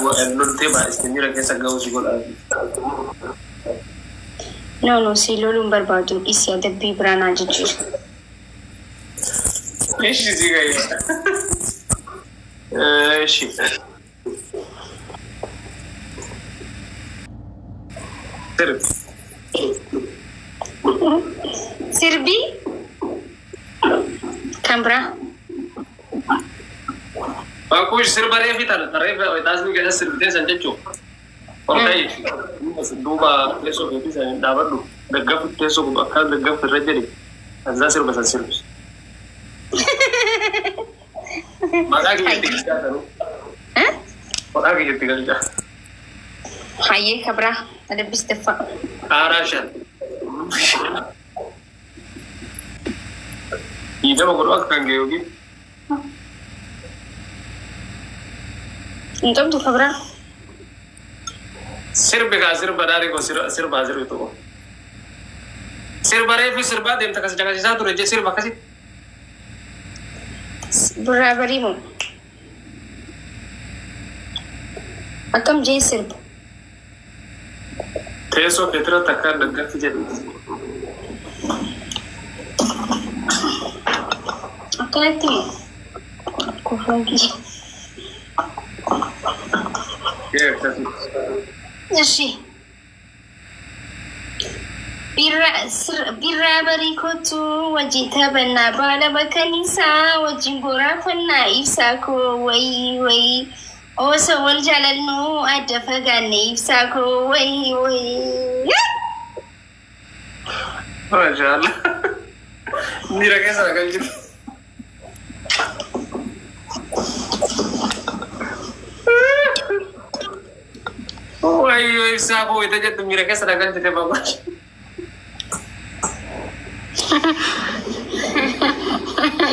التبع استميرة كيسا جوز يقول No, si lolum barbadu isi adabbi brana jijjir. ايش زي جاي ايش سرب Sirbi? Kambra? باكوش سرب ريفي ترى ويتازم كذا سربتين سنتشو اوكي دوبا ليسو في سنة دابلو دقف تيسو بكال دقف الرجلي ازا سرب بس سرب ما داك يتكلم ها؟ ما داك يتكلم Haye kabra, ada bistefa. عراشان إذا ما قلت أكتر جيوجي Untuk tu kabra? سير بكاسر بداري سير بازر itu سير باري في سير بعد يمتى كسر جاكسي ساتو رجع سير بكاسي Berabarimu. Akam jai sirb. تيسو كتير تكار دقة في جد Akanti. Kufangi. كيف تسمع Nashi. Birabari kotu wajita banna bala bakanisa wajingora fanna isako wai. Osa wal jalalnu adafa ganne isako wai. ما شاء الله ميرا كيسا كان جد واي سابو يتجد ميرا كيسا كان جد بابا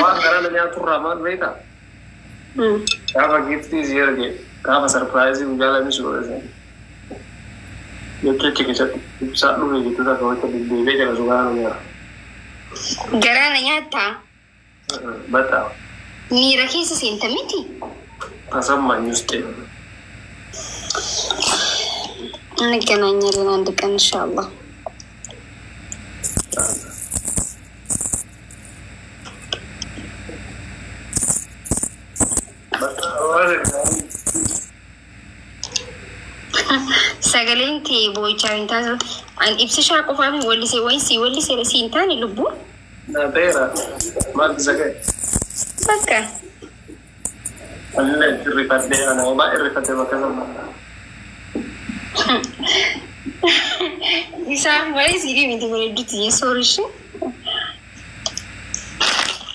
وان كرانا نيا ترامان بيتا كافا gift زيادة كافا surprise مجالا مشغول زين يوكي كيسا bisa lu gitu tak kalau itu di beda juga ya Garana nyata. betul Mira kisa sinta miti. asam manis deh Nagana nyari nandikan insyaallah. Sagalinti boy charinta an ibsisha qofami wali se sintani lubu. nah daerah mal zakat Baka. Allah ribat deh anak mbak ribat deh makan sama Bisa wali siri minta boleh duti sorry shi.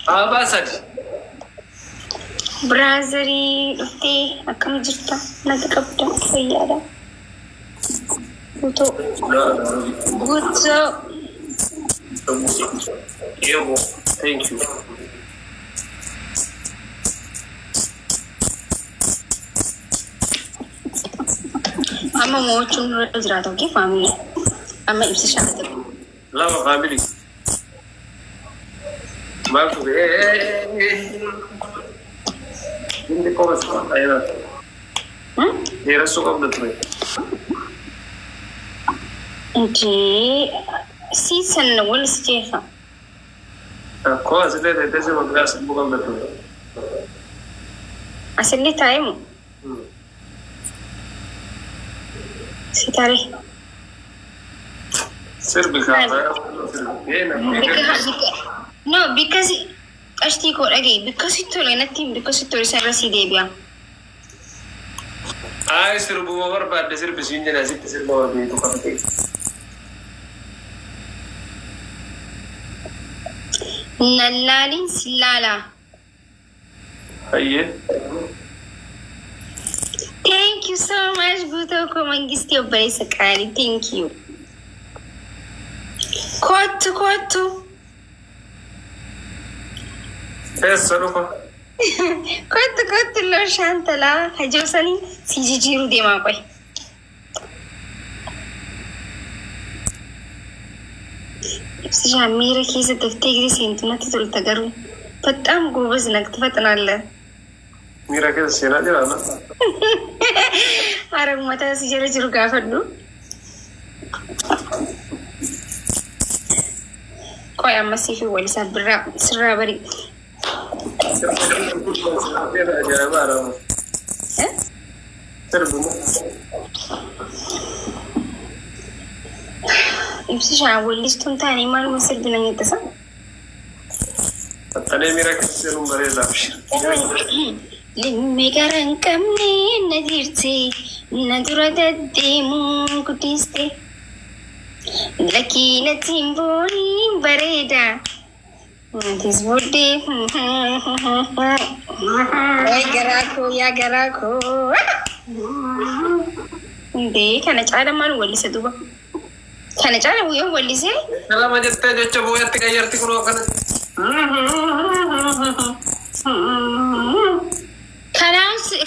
apa saja Brazeri uti akam jirta natakapta sayyada. Buto. Buto. Yo, thank you. Ama mau cuma rajrat oke family. Ama ibsisha ada. Lama family. Bagus ini kau masuk ayo. Dia suka betul. Okay. Season wala Stefan. Kau asli dari desa Magelang bukan betul. Asli time. Sitari. Serbika. No, because ashti ko again because it told nothing because it told sarasi debia. Ay serbu war ba da serbu sinja na sitte serbu war be to kapte. Nalalin silala. Ayye. Thank you so much, Buto Komangisti Obai Sakari. Thank you. Kotu. Saruko. Kotu lo Shantala. Hajosani Sijiru de Mapai. Jamira kisa taftigri sintuna titul tagaru. በጣም ጎበዝ ነህ ትፈጥናለህ። ሚራክል ሲራጅ አላ أرى متى سجل جرقا فدو كوي أما سيفي ولسان برا سرا بري يمسي شعول لستون تاني ما المسر بنا يتسا التاني ميرا كسيرون بريلا بشير لمي كارن كمني نديرتي ندرة الديمون كتيستي لكي نتيمبوني بريدا تسبودي يا جراكو دي كانت على ما نولي سدوبا كانت على ويا ولي سي لا ما جت جت بويا تغيرتي كلو كانت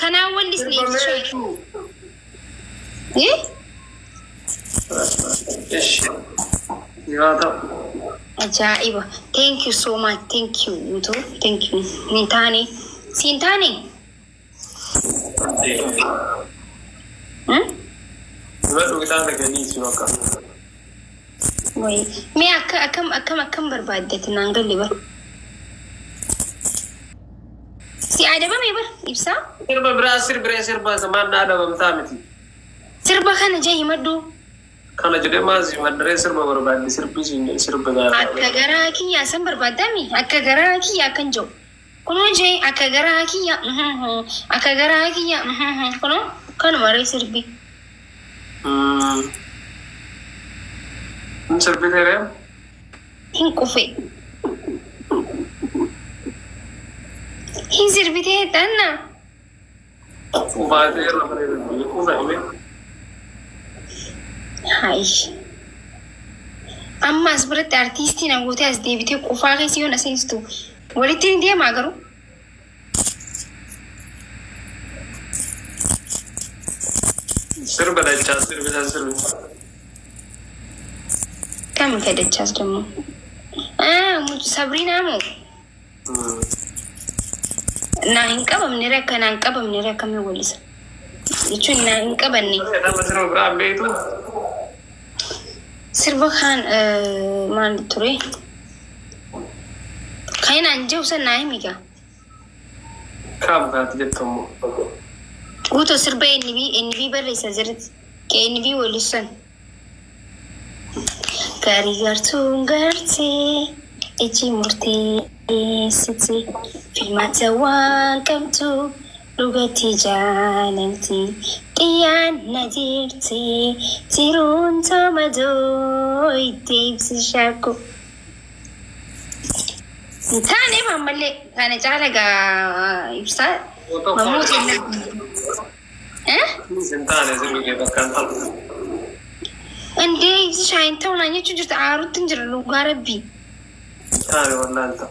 كان ولي سليم شوي ايه ايش يا عجائبة thank you so much thank you Uto thank you Nintani Sintani Baru kita ada gani siapa? Woi, me akam berbeda tenang dulu ber. Si ada apa me ber? Ibsa? Serba bahasa mana ada bamta mati. Serba kan aja himadu. Kana jadi masih madre serba berbeda serba sini serba dah. Akagara ki ya sam berbeda mi. Akagara ki ya kanjo. Kono je akagara ki ya akagara ki ya kono kan mare serbi. Serbi tere? Hin kofe. Hin serbi tere tanna. Ubah tere lah tere. Ubah ini. Hai. Amma sebenarnya artisti nak buat as David itu kofa ke sih orang sense tu. Walaupun dia magaru. Serba dah cas serba. Kamu kada cas demo. Mutu Sabrina mo. Na hinka bam ni reka me walisa. Itu na hinka bani. Ada serba berapa itu? Serba kan mana turi? Kain anjau sa naik mika. Kam kat je kamu. Uto serba NB berisa jerit. Ke NB walisan. Gargarti iji murti siti filmata wakamtu lugati jananti kiyan nadirti tirun tamado itibsi shaku tane mamalle kana jala ga ibsa mamuti Sentane serba kita kantor. Ande shayin tauna ya cucu ta arutun jira lugarabi. Tane wannan ta.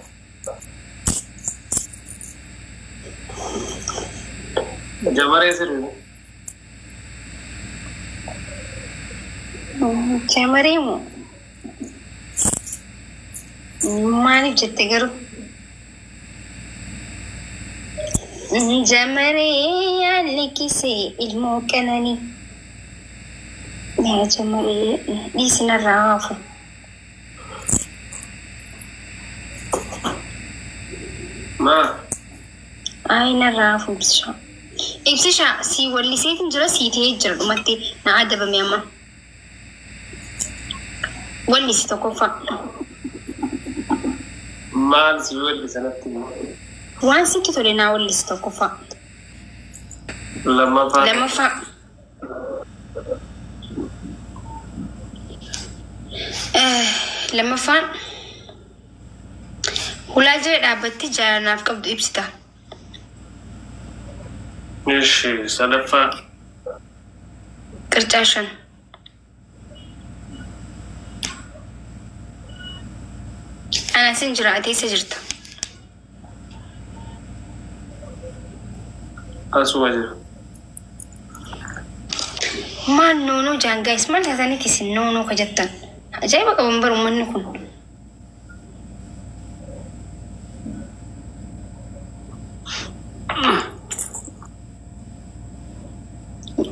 Jamare sirri. Jamare mu. Mani jette garu. Jamare ya likise ilmu kanani. يا جمال ديسنا الرافو ما أين الرافو بسشا سي واللي سيتم جرا سيتي جرا متي نعدب مياما واللي ستوقفا ما نسوي اللي سنتي وان سيتي تولينا واللي ستوقفا لما فا لما فان ولا جاي دابتي جانا في قبض إبستا إيش سلفا كرتاشن أنا سنجرا أتي سجرت أسواجر ما نونو جانجا اسمع هذاني تسي نونو كجتن أجاي بقى بمبر منكم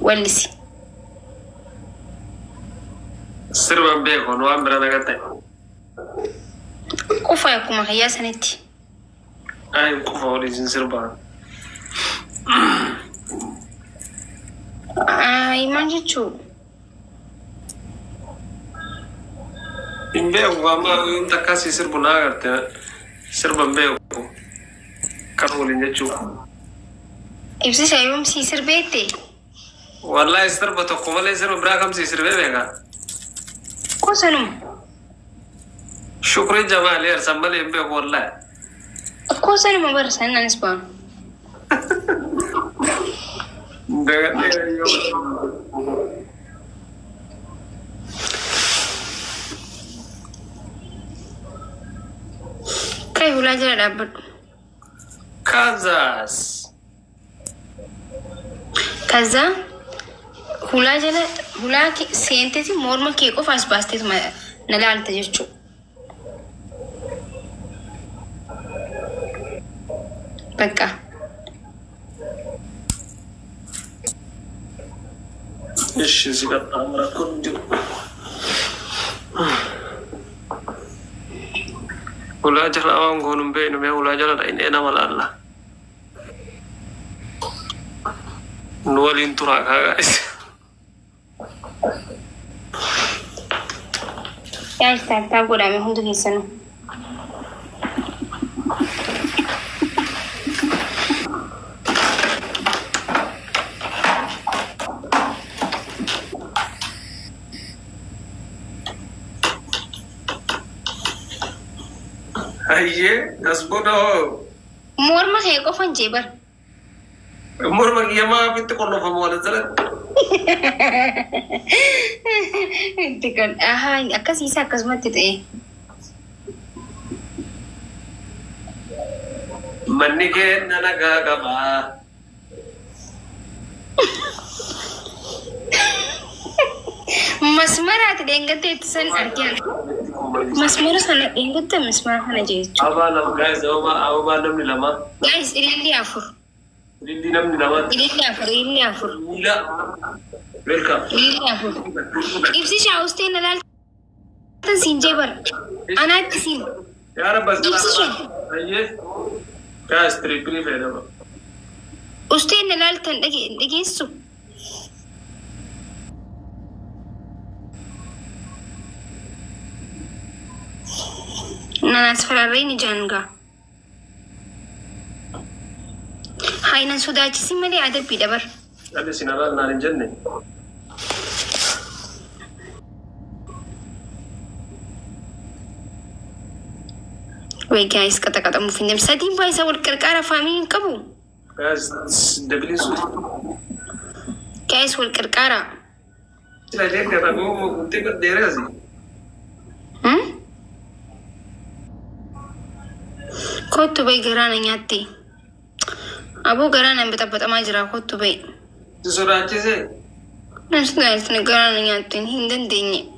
ولسي سربا بيكو نوام برانا قطع كوفا يكو مخيا سنتي أي كوفا وليزين سربا ما جيتشو إن بيكو أما إنت كاسي سربو ناغرت سربا بيكو كارو لنجتشو إبسي شايوم سيسر بيتي والله سربا تقوم لي سربا براكم سيسر بيكا كوسنم شكرا جمال يا سمالي بيكو والله كوسنم برسان نسبان كيف ولا جرى دابد كازاس كذا ولا جرى ولا سينتي مورما كيكو فاس باستي ما نلال تجشو بكا إيش زيادة أمرا كنجو ولا جل أوان غونم بينو بيه ولا جل رأين إنا ولا الله نوالين تراك هايس يا استاذ تقول أمي هندو كيسنو هاييه أسبوعه مورما كيكو فنجيبر مور ما يما بنت كله فمولا زلت انت كان أكاسي ساكس ما تتأه مني كه نانا كابا مسمرات دينغت تسن أركيان مسمر سنة دينغت مسمر هنا جيتشو أبا لم جايز أبا نمني لما جايز إلي أفر لندي نمني لما إلي أفر لا welcome إلي أفر إبسي شاوستين نلال تنسين جبر أنا تسين يا رب بس إبسي شو هاييه كاس تريبلي فينا أستين نلال تن دقيسو ناس فرارين جانغا هاي نسوداچ سيملي عدد بيدبر هذا سيناريو نار الجنة وي جايز كتا مفيندم سدين بايسا والكركارة فامين كبو كاس دبليسو جايز والكركارة لا ليه كذا مو كنت بديرازي كنت بي غرانا نياتي أبو غرانا بتبت أما جرا كنت بي تسوراتي زي نسنا غرانا نياتي هندن ديني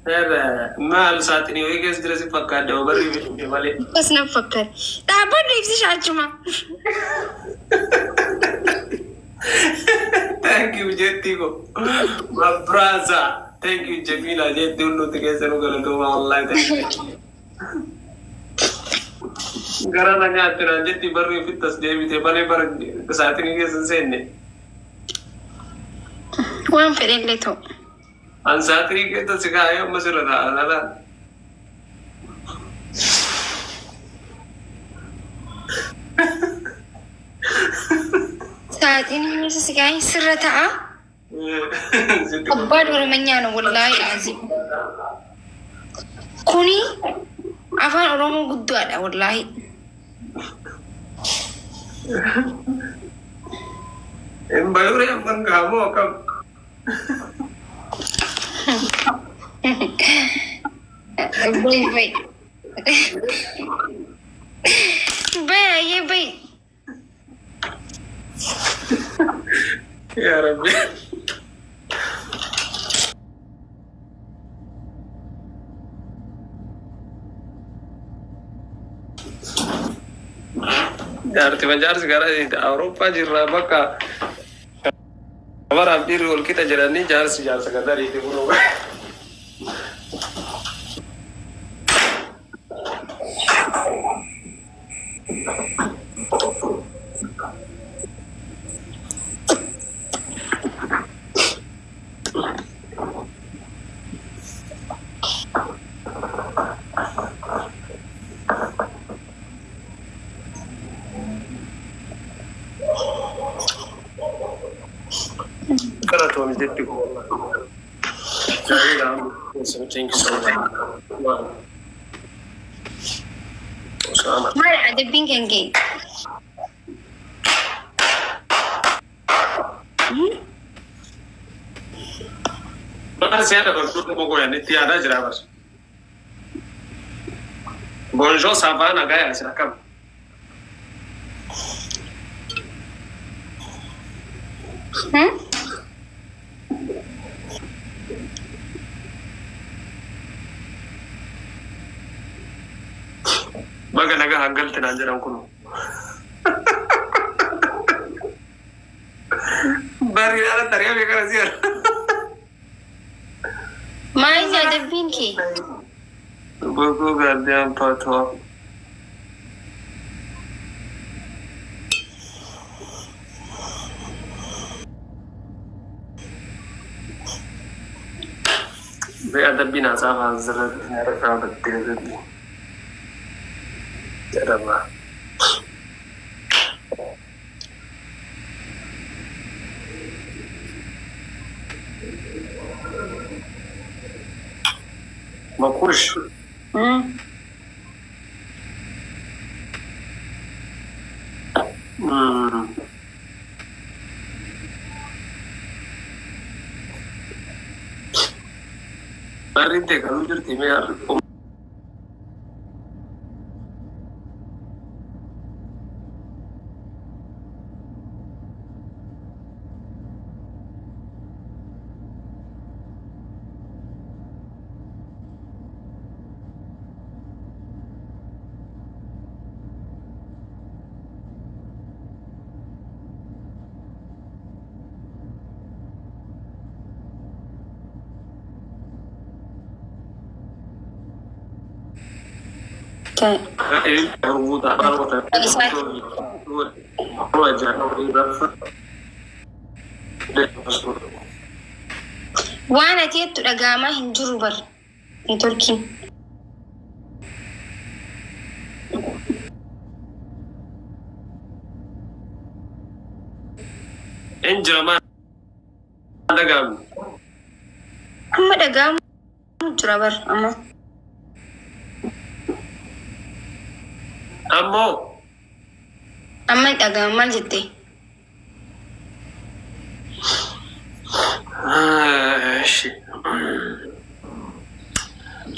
هذا ما لساتني ويجز درسي فكاد وبري في بالي بس نفكر تعبان نفسي شاجما thank you جتيكو my brother thank you جميلة جتي ونو تكيسنو كلا والله thank you غرانا نياتنا جتي بري في التصديق تبالي بري كساتني كيسنسيني وين فريق لتو أن ساتري كده سكاية مسيرة لا ساعتين ميسا سكاي سرتا أباد ورمانيانا والله العظيم كوني أفان أرومو قدو أدا والله إن بايوري أفان كامو كم باي باي باي يا باي يا ربي Arti Banjar sekarang di Eropa jirra baka Kamar abdir ul kita jalani jar sekadar itu bro. Karena tuh menjadi gua. Jadi thank you so much. Selamat. Mari ada bingkenge. Bahkan saya ada bertutur buku yang tiada jelas. Bonjour, ça va, Nagaya, silakan. Baga naga hangal tinanjaran kuno. Bari ala tariya bekara siyar. Mai ada bingke. Buku gantian patwa. Ada binasa Hazrat Mereka betul. Tidak lah. Makush. Arinte kalau jadi timnya waan ati jettu dhagaamaa hin jiru bar hin turkin. Enjama dhagaamu. Amma dhagaamu jira bar amma. Amma dhagaamu maal jette?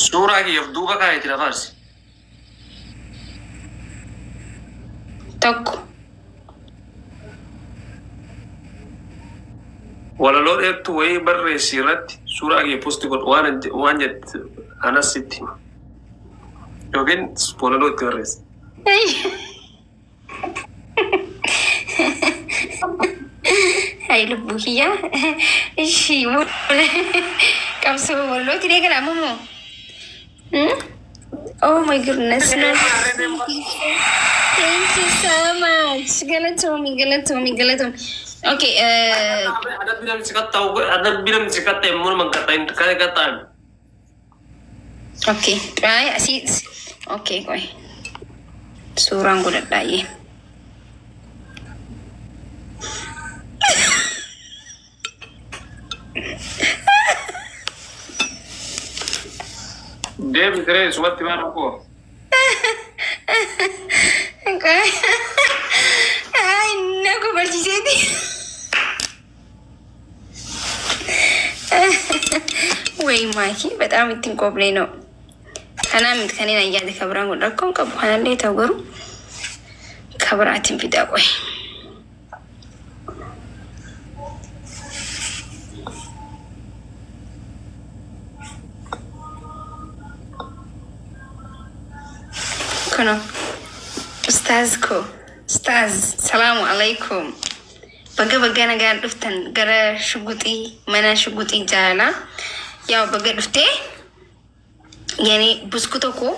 Suuraa kiyyaaf duuba kaayeti lafarsi. Tokko. Walaloo dheertuu wayii barreessi irratti suuraa kiyya posti godhu waan jette anasitti yookiin walaloo itti barreessi. Hai lubuhiya. Ishi kamso walaloo tidee kana mumu. Oh my goodness. No. Thank you so much. Galatomi. Okay, ada bilang sikat emur mengkatain kata-kataan. Okay, try asit. Okay, koi. Surang ko dadai. Dia mikirnya suat di mana kok? Okay. Ay, naku berjijiti. Wey maki, በጣም ትንቆብለኝ ነው። ከናምት ከኔና ያደ ከብራን ወደቆም ከበኋላ ላይ ተወሩ ከብራትን ቢዳቆይ كنو أستاذ سلام عليكم بقى نقال دفتن قرا شقوطي منا شقوطي جالا يا بقى دفتي يعني بسكوتوكو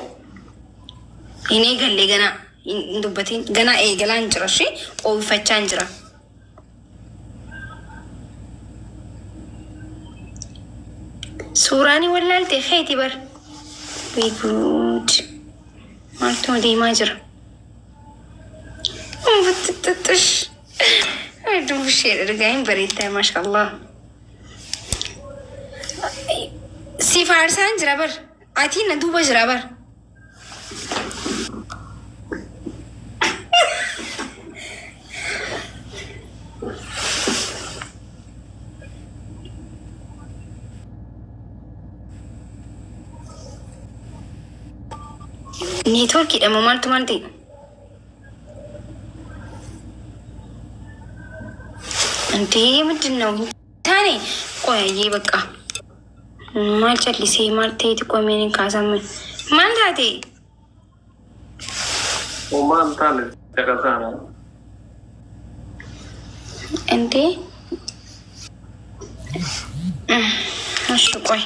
ini galle gana dubbatin gana eegalaan jira shee ooyifachaan jira. Suuraani wallaaltee feeti bar beekuut maaltu deemaa jira. Fattittattash dubbishee dhagahin bareeddaa maashaallah. Si faarsaan jira bar ati na duuba jira bar. Network की मोबाइल तुम्हारी अंटे मुझे थाने कोई ये बका मार चली से मारते तो कोई मैंने कहा में मान जाते वो मान थाने जगह थाना अंटे अच्छा कोई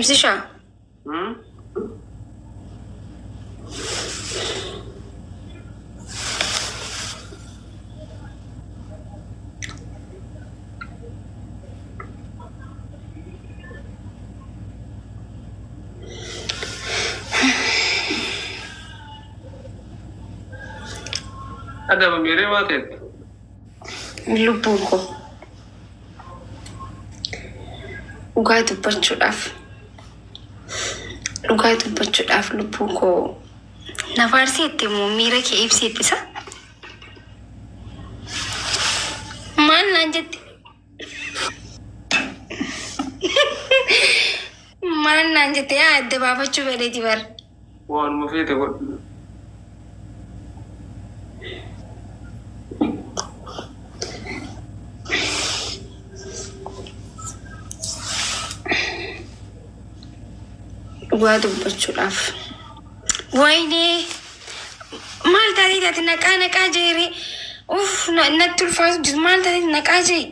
Ibsisha. Ada मेरे बात है लुब्बू को उगा तो पर चुड़ाफ dhugaa dubbachuudhaaf lubbuu koo nafaarseetti immoo miira kee ibseettisa maal naan jette maal naan jette yaa adda baafachuu fedheeti bar waan mufeete godhu dhugaa dubbachuudhaaf waynee maal taatee naqaa jeere uff natti ulfaatu jiru maal taatee naqaa jee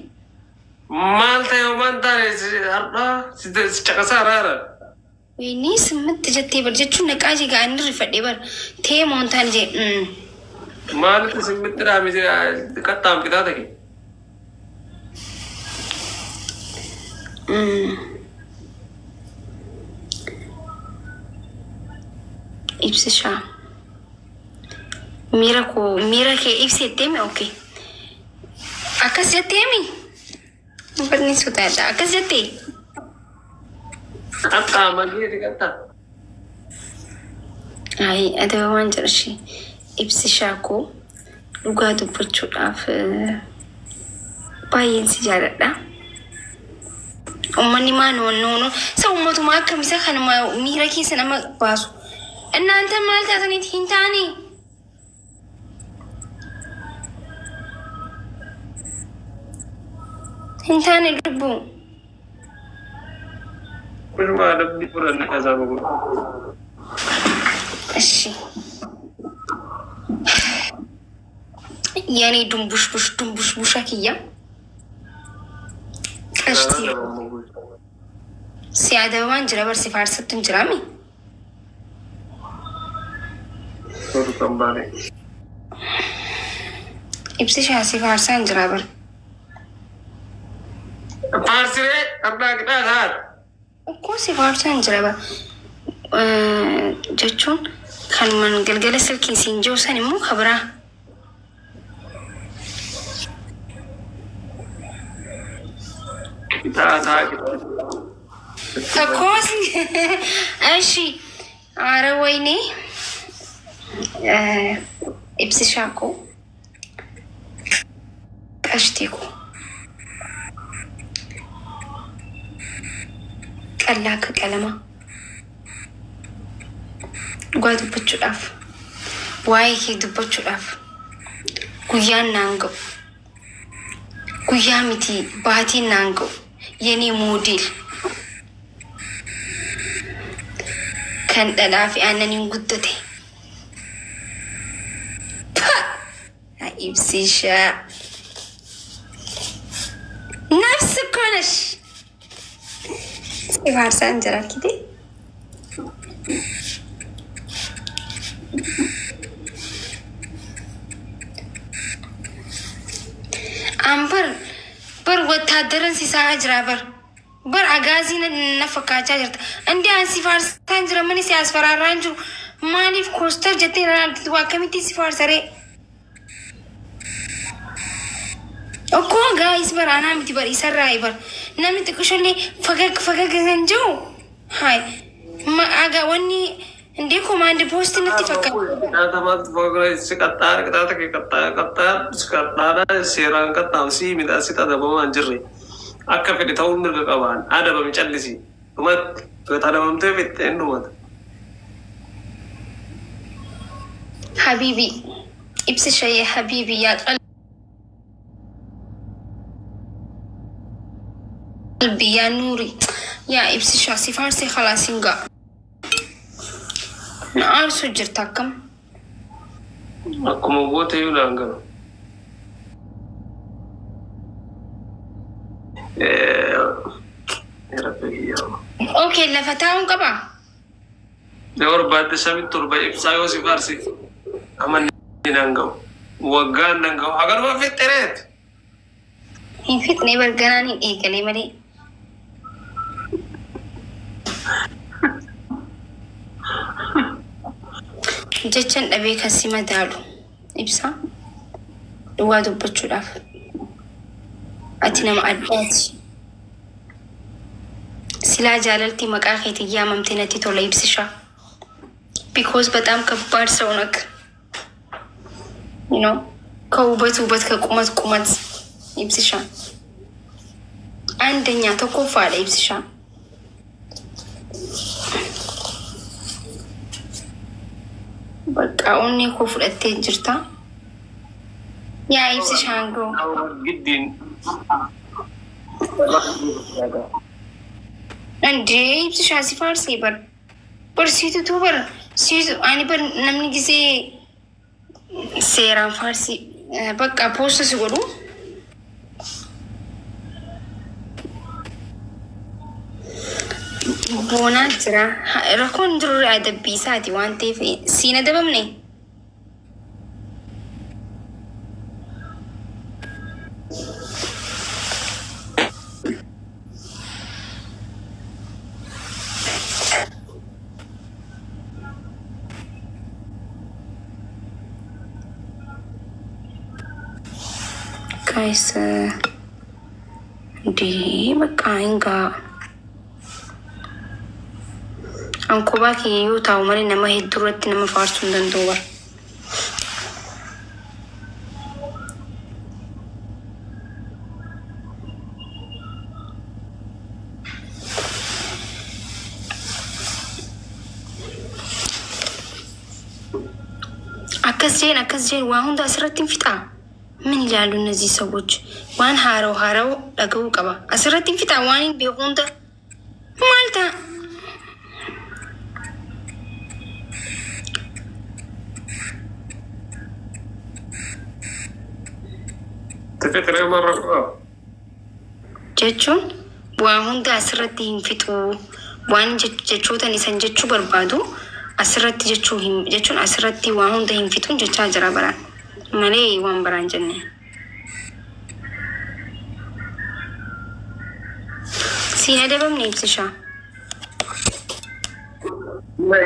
maal ta'e waan taane har'aa si caqasaa raara waynee simmatti jettee bar jechuun naqaa jee ga'anii rifadhee bar tee moontaan jee maalitti simmitti dhaabise qaxxaam qixaata kee Ibsisha. Mira ke ibsi teme okay. Akas teme. Berni sudah ada. Akas jate. Akka magi dikata. Ai ada wajar shi. Ibsisha ko luga dubbachuudhaaf baay'een si jaaladha. Uummanni maa noonu sa uummatuma akkamisa kanuma miira keessa nama baasu. እናንተ ማለት አትኔት ሂንታኒ ሂንታኒ ልቡ ምን ማለት ቢቁረን ከዛው እሺ ያኔ ዱምቡሽ ቡሻኪያ ቀሽቲ ሲያደዋን ጅራበር ሲፋርሰቱን ጅራሚ Kembali. Ibsisha si farsan jirabar. Farsire abda kita saat. Ko si farsan jirabar. Jechuun kan man galgala silkii siin joosan immoo kabra. Kita saat. Takos. Ashi. Ara wayne. Ibsisha ko qashti ko qallaa ka qalama dhugaa dubbachuudhaaf waa'ee kee dubbachuudhaaf guyyaan naan ga'u قيامتي باتي نانجو يني موديل كان دلافي أنني قدتي إبسيشا نفس كونش سيفار سانجرا كده أمبر بر وتهدرن سيسا أجرا بر أغازين نفكا جاجرت عندي أن سيفار سانجرا مني سياس فرارانجو ماني في كوستر جتي رانت واكمتي سيفار سري أكون guys بر أنا متي بر إسرائي بر نامي تكشلي فقاق زنجو هاي ما أغاوني عندكو ما عندي بوست نتي فكا هذا ما تفكر سكتار كذا تكي كتار سكتار سيران كتام سي من أسيت هذا بما نجري أكا في تاون نرجعان هذا بمشلي سي وما هذا بمتفت إنه ما حبيبي إبس شيء حبيبي يا قلبي يا نوري يا إبس شاسي فارسي خلاص ينقع نعار سجر تاكم أكو موجود يولا أنقل يا ربي يا أوكي لفتاهم قبع دور بعد سامي تربى إبسايو سفارسي أمن نانجو وقان نانجو أگر ما في تريت يفتني برقناني إيه كلمة دي جتشن أبيك هسيما دالو إبسا دوادو بچو داف أتنا معداتي سلا جاللتي مقاخيتي يا ممتنتي تولا إبسشا because بتام كبار سونك you know كوبت كقومت إبسشا عندنا تكوفا على إبسشا بقاوني كفر التجرتا يا إبسشا عنقو جدين عندي إبسشا سفارسي بر سيتو تو بر سيتو أنا بر نمني جزي سيران فارسي بقى بوست سيقولوا بونا جرا ركون ضروري أدب بيساتي وانتي في سينا دبمني guys di baka inga ang kubaki yu tao mali na mahidurati na mafarsundan duwar አከስ ጄን ዋሁን ዳስረትን ፊጣ من يلالو نزي سووج وان هارو لقو قبا أسرتين في توانين بيغوندا مالتا تفكر مرة جتشون وهوندا أسرتين في تو وان جتشو تاني سنجتشو بربادو أسرتي جتشون أسرتي وهوندا هم في تون جتشا جرا بران مالي وان بران جنة سينا دبم نيبسشا ما